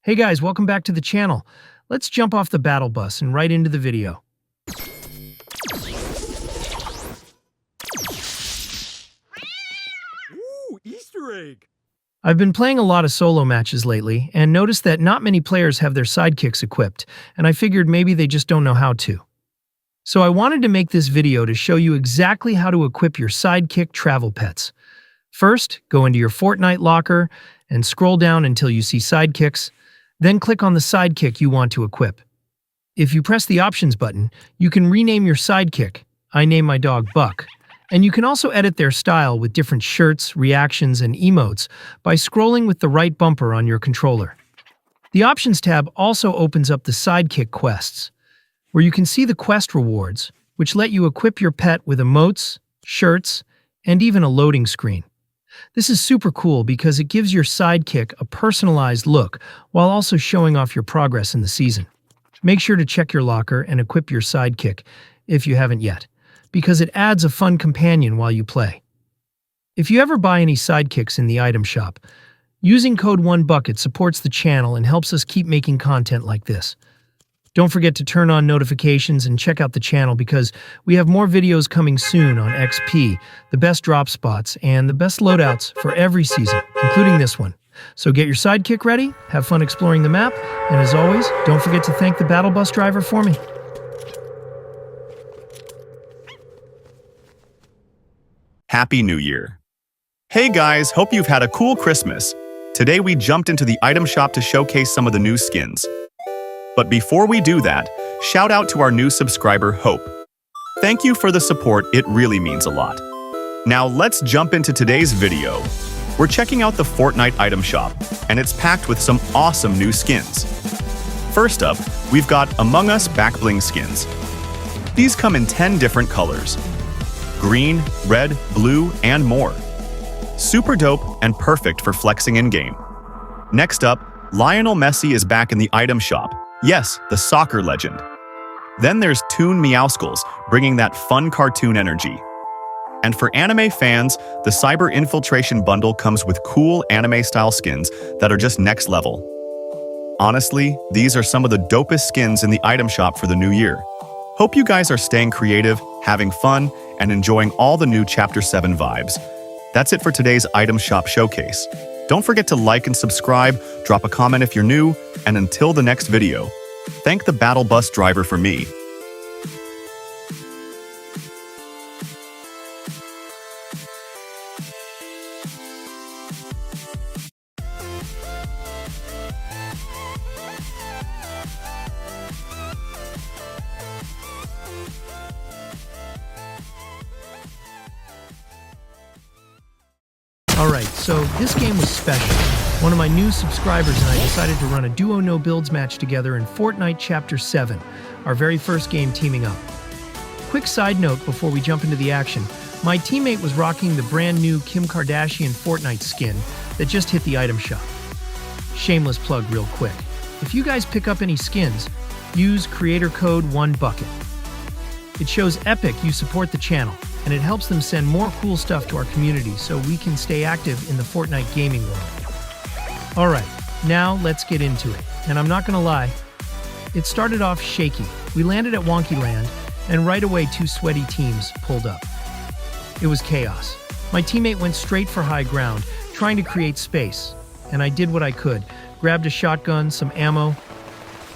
Hey guys, welcome back to the channel. Let's jump off the battle bus and right into the video. Ooh, Easter egg! I've been playing a lot of solo matches lately and noticed that not many players have their sidekicks equipped, and I figured maybe they just don't know how to. So I wanted to make this video to show you exactly how to equip your sidekick travel pets. First, go into your Fortnite locker and scroll down until you see sidekicks, then click on the sidekick you want to equip. If you press the options button, you can rename your sidekick. I name my dog Buck. And you can also edit their style with different shirts, reactions, and emotes by scrolling with the right bumper on your controller. The Options tab also opens up the Sidekick quests, where you can see the quest rewards, which let you equip your pet with emotes, shirts, and even a loading screen. This is super cool because it gives your sidekick a personalized look while also showing off your progress in the season. Make sure to check your locker and equip your sidekick if you haven't yet, because it adds a fun companion while you play. If you ever buy any sidekicks in the item shop, using code 1Bucket supports the channel and helps us keep making content like this. Don't forget to turn on notifications and check out the channel because we have more videos coming soon on XP, the best drop spots, and the best loadouts for every season, including this one. So get your sidekick ready, have fun exploring the map, and as always, don't forget to thank the battle bus driver for me. Happy New Year. Hey guys, hope you've had a cool Christmas. Today we jumped into the item shop to showcase some of the new skins. But before we do that, shout out to our new subscriber, Hope. Thank you for the support, it really means a lot. Now let's jump into today's video. We're checking out the Fortnite item shop, and it's packed with some awesome new skins. First up, we've got Among Us back bling skins. These come in 10 different colors: green, red, blue, and more. Super dope and perfect for flexing in-game. Next up, Lionel Messi is back in the item shop. Yes, the soccer legend. Then there's Toon Meowskulls, bringing that fun cartoon energy. And for anime fans, the Cyber Infiltration bundle comes with cool anime-style skins that are just next level. Honestly, these are some of the dopest skins in the item shop for the new year. Hope you guys are staying creative, having fun, and enjoying all the new Chapter 7 vibes. That's it for today's item shop showcase. Don't forget to like and subscribe, drop a comment if you're new, and until the next video, thank the battle bus driver for me. Alright, so this game was special. One of my new subscribers and I decided to run a duo no builds match together in Fortnite Chapter 7, our very first game teaming up. Quick side note before we jump into the action, my teammate was rocking the brand new Kim Kardashian Fortnite skin that just hit the item shop. Shameless plug real quick. If you guys pick up any skins, use creator code 1Bucket. It shows Epic you support the channel, and it helps them send more cool stuff to our community so we can stay active in the Fortnite gaming world. Alright, now let's get into it. And I'm not gonna lie, it started off shaky. We landed at Wonky Land, and right away 2 sweaty teams pulled up. It was chaos. My teammate went straight for high ground, trying to create space, and I did what I could, grabbed a shotgun, some ammo,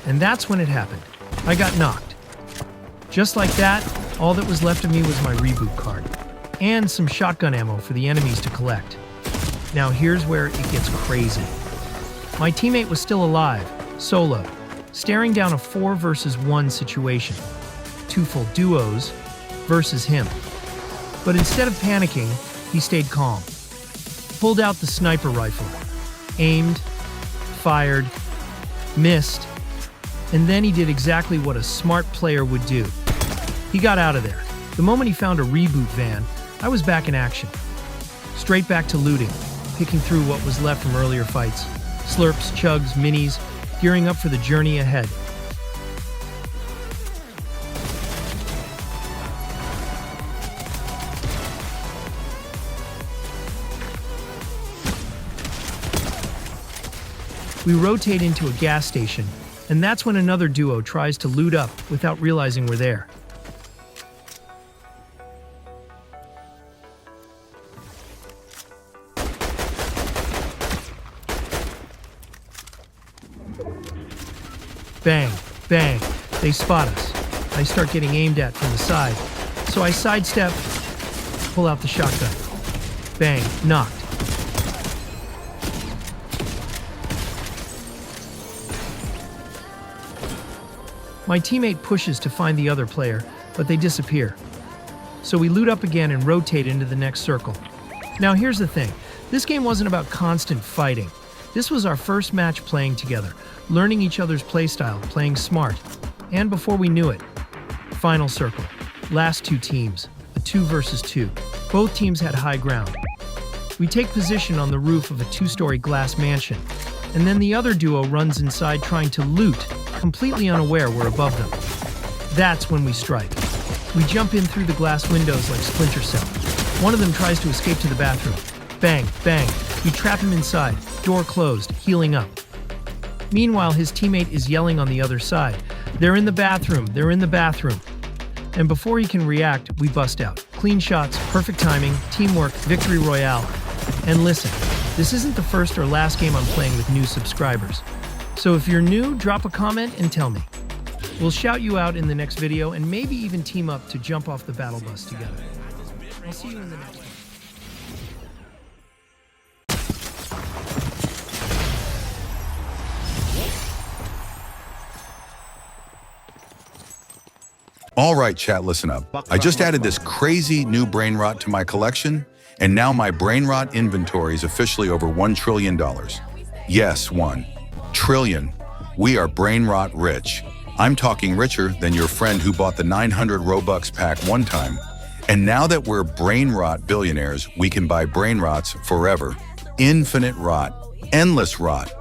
and that's when it happened. I got knocked. Just like that, all that was left of me was my reboot card, and some shotgun ammo for the enemies to collect. Now here's where it gets crazy. My teammate was still alive, solo, staring down a 4 versus 1 situation. 2 full duos versus him. But instead of panicking, he stayed calm. Pulled out the sniper rifle, aimed, fired, missed, and then he did exactly what a smart player would do. He got out of there. The moment he found a reboot van, I was back in action. Straight back to looting, picking through what was left from earlier fights. Slurps, chugs, minis, gearing up for the journey ahead. We rotate into a gas station, and that's when another duo tries to loot up without realizing we're there. Bang, bang, they spot us. I start getting aimed at from the side, so I sidestep, pull out the shotgun. Bang, knocked. My teammate pushes to find the other player, but they disappear. So we loot up again and rotate into the next circle. Now here's the thing, this game wasn't about constant fighting. This was our first match playing together, learning each other's playstyle, playing smart. And before we knew it, final circle, last two teams, a 2 versus 2. Both teams had high ground. We take position on the roof of a 2-story glass mansion, and then the other duo runs inside trying to loot, completely unaware we're above them. That's when we strike. We jump in through the glass windows like Splinter Cell. One of them tries to escape to the bathroom. Bang, bang, we trap him inside, door closed, healing up. Meanwhile, his teammate is yelling on the other side. They're in the bathroom, they're in the bathroom. And before he can react, we bust out. Clean shots, perfect timing, teamwork, victory royale. And listen, this isn't the first or last game I'm playing with new subscribers. So if you're new, drop a comment and tell me. We'll shout you out in the next video and maybe even team up to jump off the battle bus together. I'll see you in the next one. All right, chat, listen up. I just added this crazy new brain rot to my collection, and now my brain rot inventory is officially over $1 trillion. Yes, 1 trillion. We are brain rot rich. I'm talking richer than your friend who bought the 900 Robux pack one time. And now that we're brain rot billionaires, we can buy brain rots forever. Infinite rot, endless rot.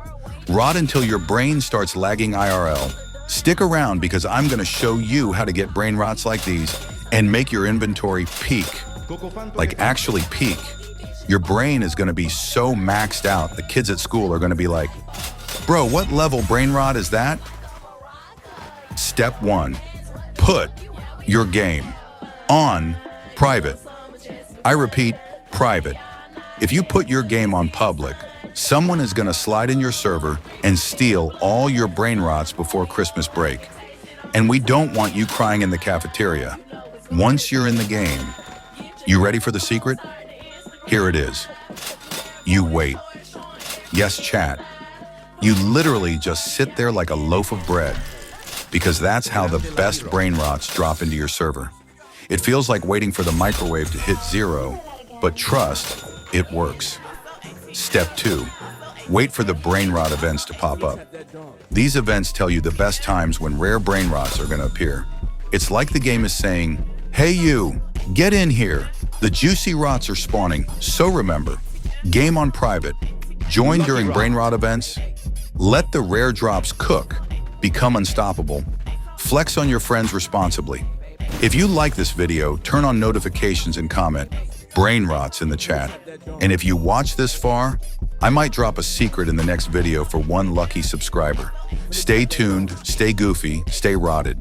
Rot until your brain starts lagging IRL. Stick around because I'm going to show you how to get brain rots like these and make your inventory peak. Like actually peak. Your brain is going to be so maxed out, the kids at school are going to be like, bro, what level brain rot is that? Step 1, put your game on private. I repeat, private. If you put your game on public, someone is going to slide in your server and steal all your brain rots before Christmas break. And we don't want you crying in the cafeteria. Once you're in the game, you ready for the secret? Here it is. You wait. Yes, chat. You literally just sit there like a loaf of bread, because that's how the best brain rots drop into your server. It feels like waiting for the microwave to hit 0, but trust, it works. Step 2, wait for the brain rot events to pop up. These events tell you the best times when rare brain rots are going to appear. It's like the game is saying, hey you, get in here. The juicy rots are spawning, so remember, game on private. Join during brain rot events. Let the rare drops cook, become unstoppable. Flex on your friends responsibly. If you like this video, turn on notifications and comment brain rots in the chat. And if you watch this far, I might drop a secret in the next video for one lucky subscriber. Stay tuned, stay goofy, stay rotted.